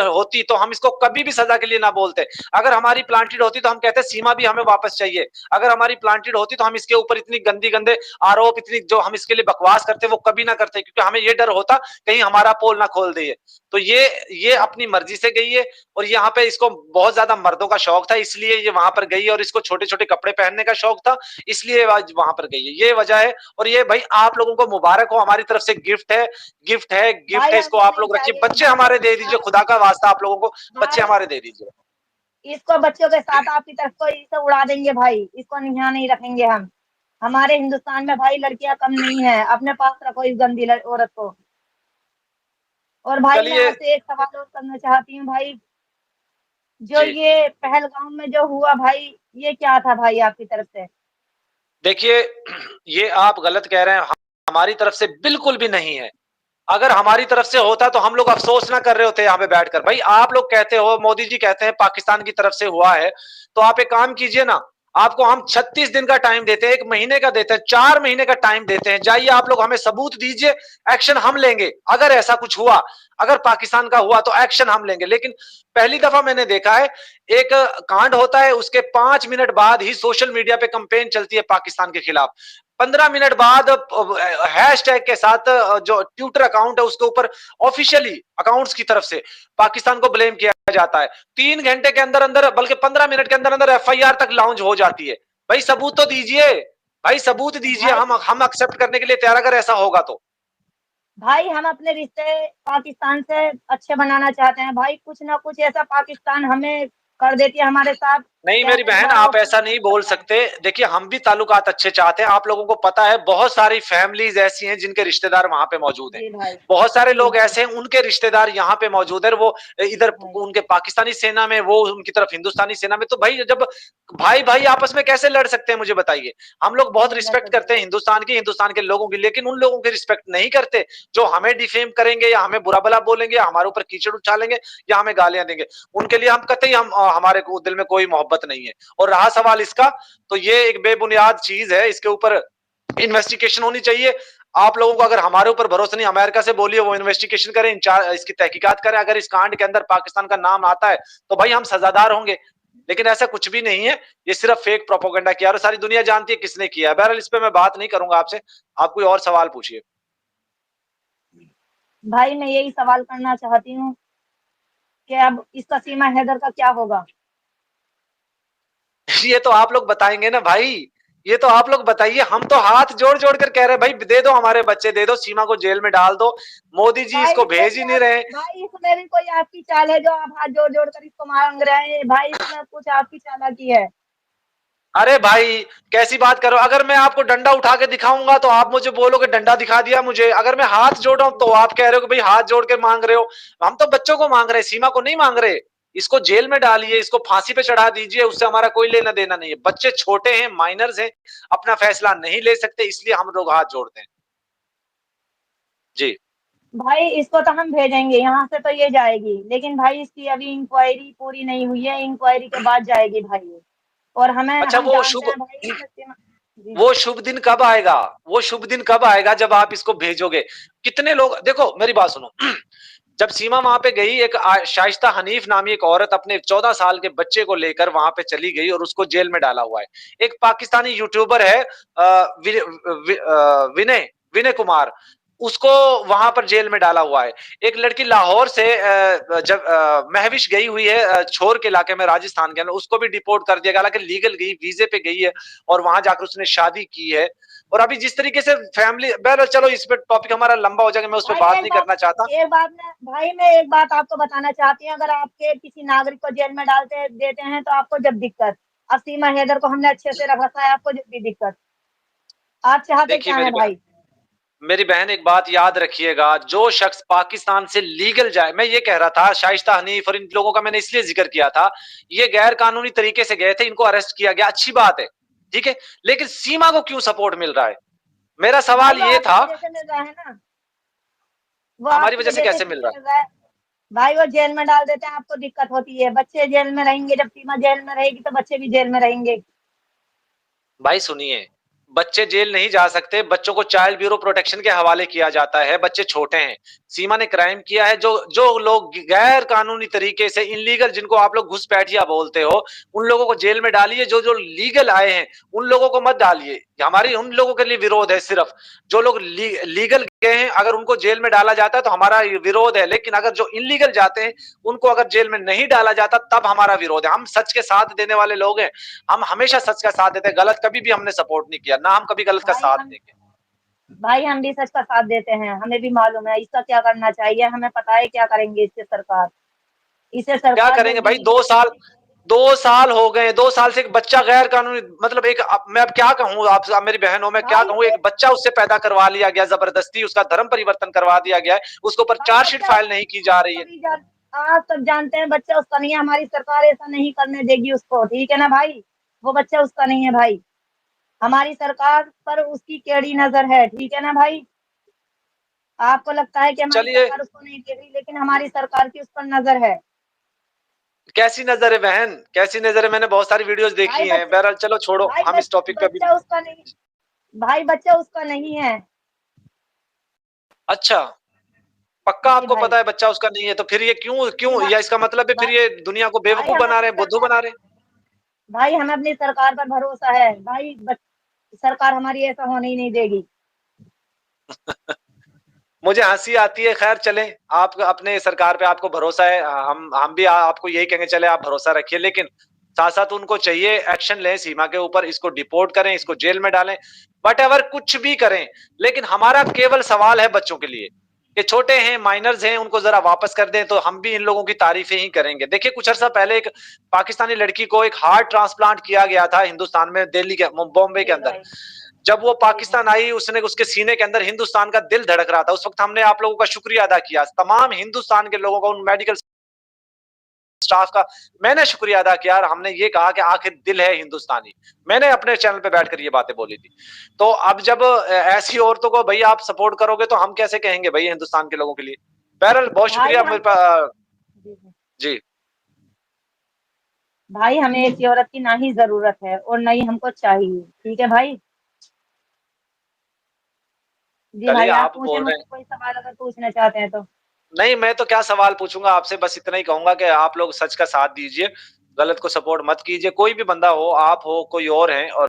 होती तो हम इसको कभी भी सजा के लिए ना बोलते। अगर हमारी प्लांटेड होती तो हम कहते सीमा भी हमें वापस चाहिए। अगर हमारी प्लांटेड होती तो हम इसके ऊपर इतनी गंदी गंदे आरोप, इतनी जो हम इसके लिए बकवास करते वो कभी ना करते, क्योंकि हमें ये डर होता कहीं हमारा पोल ना खोल दे। तो ये अपनी मर्जी से गई है, और यहाँ पे इसको बहुत ज्यादा मर्दों का शौक था इसलिए ये वहां पर गई है, और इसको छोटे छोटे कपड़े पहनने का शौक था इसलिए वहां पर गई है, ये वजह है। और ये भाई आप लोगों को मुबारक हो, हमारी तरफ से गिफ्ट है, गिफ्ट है, गिफ्ट भाई है, इसको हमको आप नहीं लोग रखिए। चाहिए बच्चे भाई। हमारे दे दीजिए, खुदा का वास्ता आप लोगों को बच्चे भाई हमारे दे दीजिए। इसको बच्चों के साथ आपकी तरफ को इसे उड़ा देंगे भाई, इसको यहाँ नहीं रखेंगे हम। हमारे हिंदुस्तान में भाई लड़कियां कम नहीं है, अपने पास रखो इस गंदी औरत को। और भाई मैं चलिए आपसे एक सवाल और करना चाहती हूँ भाई, जो जी, ये पहलगाम में जो हुआ भाई, ये क्या था भाई आपकी तरफ से? देखिए ये आप गलत कह रहे हैं, हमारी तरफ से बिल्कुल भी नहीं है। अगर हमारी तरफ से होता तो हम लोग अफसोस ना कर रहे होते यहाँ पे बैठकर। भाई आप लोग कहते हो, मोदी जी कहते हैं पाकिस्तान की तरफ से हुआ है, तो आप एक काम कीजिए ना, आपको हम 36 दिन का टाइम देते हैं, 1 महीने का देते हैं, 4 महीने का टाइम देते हैं, जाइए आप लोग हमें सबूत दीजिए, एक्शन हम लेंगे। अगर ऐसा कुछ हुआ, अगर पाकिस्तान का हुआ तो एक्शन हम लेंगे। लेकिन पहली दफा मैंने देखा है, एक कांड होता है उसके 5 मिनट बाद ही सोशल मीडिया पे कंपेन चलती है पाकिस्तान के खिलाफ। 15 मिनट बाद हैशटैग के साथ जो ट्विटर अकाउंट है उसके ऊपर ऑफिशियली अकाउंट्स की तरफ से पाकिस्तान को ब्लेम किया जाता है। 3 घंटे के अंदर अंदर, बल्कि 15 मिनट के अंदर अंदर एफआईआर तक लॉन्च हो जाती है। भाई सबूत तो दीजिए, भाई सबूत दीजिए, भाई हम एक्सेप्ट करने के लिए तैयार अगर ऐसा होगा तो। भाई हम अपने रिश्ते पाकिस्तान से अच्छे बनाना चाहते हैं भाई, कुछ ना कुछ ऐसा पाकिस्तान हमें कर देती है हमारे साथ नहीं कि मेरी हमें बहन, दोबारा आप ऑप्शन ऐसा नहीं नहीं कर बोल पाए। सकते। देखिए हम भी ताल्लुकात अच्छे चाहते हैं, आप लोगों को पता है बहुत सारी फैमिलीज ऐसी हैं जिनके रिश्तेदार वहां पे मौजूद हैं, जी भाई। बहुत सारे जी लोग भाई। ऐसे हैं उनके रिश्तेदार यहाँ पे मौजूद है, वो इधर भाई उनके पाकिस्तानी सेना में, वो उनकी तरफ हिंदुस्तानी सेना में। तो भाई जब भाई भाई आपस में कैसे लड़ सकते हैं मुझे बताइए। हम लोग बहुत नहीं लड़ रिस्पेक्ट सकते करते हैं भाई। हिंदुस्तान की, हिंदुस्तान के लोगों की, लेकिन उन लोगों की रिस्पेक्ट नहीं करते जो हमें डिफेम करेंगे या हमें बुरा भला बोलेंगे या हमारे ऊपर कीचड़ उछालेंगे या हमें गालियां देंगे। उनके लिए हम कतई हम हमारे दिल में कोई मोहब्बत नहीं है। और रहा सवाल इसका, तो ये एक बेबुनियाद चीज है, इसके ऊपर इन्वेस्टिगेशन होनी चाहिए। आप लोगों को अगर हमारे ऊपर भरोसा नहीं, अमेरिका से बोलिए वो इन्वेस्टिगेशन करें, इसकी तहकीकात करें। अगर इस कांड के अंदर पाकिस्तान का नाम आता है तो भाई हम सजादार होंगे। लेकिन ऐसा कुछ भी नहीं है, ये सिर्फ फेक प्रोपोगंडा किया और सारी दुनिया जानती है किसने किया है। बहरहाल इस पे मैं बात नहीं करूंगा आपसे, आप कोई और सवाल पूछिए। भाई मैं यही सवाल करना चाहती हूँ कि अब इसका सीमा हैदर का क्या होगा? ये तो आप लोग बताएंगे ना भाई, ये तो आप लोग बताइए। हम तो हाथ जोड़ जोड़ कर कह रहे हैं भाई दे दो हमारे बच्चे, दे दो, सीमा को जेल में डाल दो। मोदी जी भाई इसको इसमें भेज भी ही नहीं आप रहे। भाई इसमें भी कोई आपकी चाल है जो आप हाथ जोड़ जोड़ कर इसको मांग रहे हैं भाई, इसमें कुछ आपकी चालाकी है। अरे भाई कैसी बात करो, अगर मैं आपको डंडा उठा के दिखाऊंगा तो आप मुझे बोलोगे डंडा दिखा दिया मुझे, अगर मैं हाथ जोड़ रहा हूं तो आप कह रहे हो कि भाई हाथ जोड़ के मांग रहे हो। हम तो बच्चों को मांग रहे हैं, सीमा को नहीं मांग रहे। इसको जेल में डालिए, इसको फांसी पे चढ़ा दीजिए, उससे हमारा कोई लेना देना नहीं है। बच्चे छोटे हैं, माइनर्स हैं, अपना फैसला नहीं ले सकते, इसलिए हम लोग हाथ जोड़ते हैं। जी भाई इसको तो हम भेजेंगे यहाँ से, तो ये जाएगी, लेकिन भाई इसकी अभी इंक्वायरी पूरी नहीं हुई है, इंक्वायरी के बाद जाएगी भाई ये। और हमें, अच्छा, हम जानते हैं भाई इसमें जी। वो शुभ दिन कब आएगा, वो शुभ दिन कब आएगा जब आप इसको भेजोगे। कितने लोग, देखो मेरी बात सुनो, जब सीमा वहां पे गई, एक शाइस्ता हनीफ नामी एक औरत अपने 14 साल के बच्चे को लेकर वहां पे चली गई और उसको जेल में डाला हुआ है। एक पाकिस्तानी यूट्यूबर है विनय विनय कुमार, उसको वहां पर जेल में डाला हुआ है। एक लड़की लाहौर से जब महविश गई हुई है, छोर के इलाके में राजस्थान के अंदर, उसको भी डिपोर्ट कर दिया गया, हालांकि लीगल गई, वीजे पे गई है और वहां जाकर उसने शादी की है। और अभी जिस तरीके से फैमिली, बहरहाल चलो इस पे टॉपिक हमारा लंबा हो जाएगा, मैं उस पर भाई बात नहीं करना चाहता। मैं एक बात आपको बताना चाहती हूँ, अगर आपके किसी नागरिक को जेल में डालते देते हैं तो आपको जब दिक्कत, अब सीमा हैदर को हमने अच्छे से रखा है, आपको जब भी दिक्कत, आप चाहते देखिए क्या है भाई? मेरी बहन एक बात याद रखिएगा, जो शख्स पाकिस्तान से लीगल जाए, मैं ये कह रहा था शाइस्ता हनीफ और इन लोगों का मैंने इसलिए जिक्र किया था, ये गैर कानूनी तरीके से गए थे, इनको अरेस्ट किया गया, अच्छी बात है, ठीक है। लेकिन सीमा को क्यों सपोर्ट मिल रहा है, मेरा भाई सवाल वो ये आपकी था। वजह से मिल रहा है ना, वो हमारी आपकी वजह से वजह से कैसे मिल इसलिए रहा मिल रहा है। भाई वो जेल में डाल देते हैं, आपको दिक्कत होती है, बच्चे जेल में रहेंगे, जब सीमा जेल में रहेगी तो बच्चे भी जेल में रहेंगे। है? भाई सुनिए, बच्चे जेल नहीं जा सकते, बच्चों को चाइल्ड ब्यूरो प्रोटेक्शन के हवाले किया जाता है, बच्चे छोटे हैं। सीमा ने क्राइम किया है, जो जो लोग गैर कानूनी तरीके से इनलीगल, जिनको आप लोग घुसपैठिया बोलते हो, उन लोगों को जेल में डालिए, जो जो लीगल आए हैं उन लोगों को मत डालिए। हमारी उन लोगों के लिए विरोध है, सिर्फ जो लोग लीगल गए हैं अगर उनको जेल में डाला जाता है तो हमारा विरोध है, लेकिन अगर जो इनलीगल जाते हैं उनको अगर जेल में नहीं डाला जाता तब हमारा विरोध है। हम सच के साथ देने वाले लोग हैं, हम हमेशा सच का साथ देते हैं, गलत कभी भी हमने सपोर्ट नहीं किया, ना हम कभी गलत का साथ देंगे। भाई हम भी सच का साथ देते हैं, हमें भी मालूम है इसका क्या करना चाहिए, हमें पता है क्या करेंगे इससे सरकार। इसे क्या सरकार करेंगे भाई? जल्दी 2 साल हो गए, 2 साल से एक बच्चा गैर कानूनी, मतलब एक, मैं अब क्या कहूँ आप मेरी बहनों, मैं क्या भाई कहूँ, एक बच्चा उससे पैदा करवा लिया गया जबरदस्ती, उसका धर्म परिवर्तन करवा दिया गया है, उसके ऊपर भाई चार्जशीट बच्चा फाइल नहीं की जा रही है। आप सब जानते हैं बच्चा उसका नहीं है, हमारी सरकार ऐसा नहीं करने देगी उसको, ठीक है ना भाई। वो बच्चा उसका नहीं है भाई, हमारी सरकार पर उसकी टेढ़ी नजर है, ठीक है ना भाई। आपको लगता है कि हमारी चलिए, सरकार उसको नहीं देख रही, लेकिन हमारी सरकार की उस पर नजर है। कैसी नजर है बहन, कैसी नजर है? मैंने बहुत सारी वीडियोस भाई देखी हैं। बच्चा बहरहाल चलो छोड़ो, भाई हम इस टॉपिक पे अभी। बच्चा उसका नहीं, भाई बच्चा उसका नहीं है। अच्छा, पक्का जी आपको भाई। पता है बच्चा उसका नहीं है? तो फिर ये क्यों जी क्यों, या इसका मतलब है भाई, फिर ये दुनिया को भाई बेवकूफ हमें बना अपनी रहे हैं, बुद्धू सरकार, बना रहे हैं? भाई हमें अपनी सरकार पर भरोसा है भाई, सरकार हमारी ऐसा होने ही नहीं देगी। मुझे हंसी आती है। खैर चलें, आप अपने सरकार पे आपको भरोसा है, हम भी आपको यही कहेंगे, चले आप भरोसा रखिए, लेकिन साथ साथ उनको चाहिए एक्शन लें सीमा के ऊपर, इसको डिपोर्ट करें, इसको जेल में डालें, वट एवर कुछ भी करें। लेकिन हमारा केवल सवाल है बच्चों के लिए, कि छोटे हैं, माइनर्स हैं, उनको जरा वापस कर दें तो हम भी इन लोगों की तारीफें ही करेंगे। देखिए कुछ अर्सा पहले एक पाकिस्तानी लड़की को एक हार्ट ट्रांसप्लांट किया गया था हिंदुस्तान में, दिल्ली के, बॉम्बे के जी अंदर। भाई। जब वो जी भाई। पाकिस्तान आई, उसने उसके सीने के अंदर हिंदुस्तान का दिल धड़क रहा था, उस वक्त हमने आप लोगों का शुक्रिया अदा किया, तमाम हिंदुस्तान के लोगों का, उन मेडिकल स्टाफ का मैंने शुक्रिया अदा किया, और हमने ये कहा कि आखिर दिल है हिंदुस्तानी। मैंने अपने चैनल पे बैठकर ये बातें बोली थी। तो अब जब ऐसी औरतों को भई आप सपोर्ट करोगे तो हम कैसे कहेंगे भई हिंदुस्तान के लोगों के लिए? बहरहाल बहुत भाई शुक्रिया हम जी, जी। जी। भाई हमें ऐसी औरत की ना ही जरूरत है और ना ही हमको चाहिए, ठीक है भाई। जी चलिए भाई आप आप पूछे बोल रहे मुझसे हैं। कोई सवाल अगर पूछना चाहते हैं तो। नहीं, मैं तो क्या सवाल पूछूंगा आपसे, बस इतना ही कहूंगा कि आप लोग सच का साथ दीजिए, गलत को सपोर्ट मत कीजिए। कोई भी बंदा हो, आप हो, कोई और है, और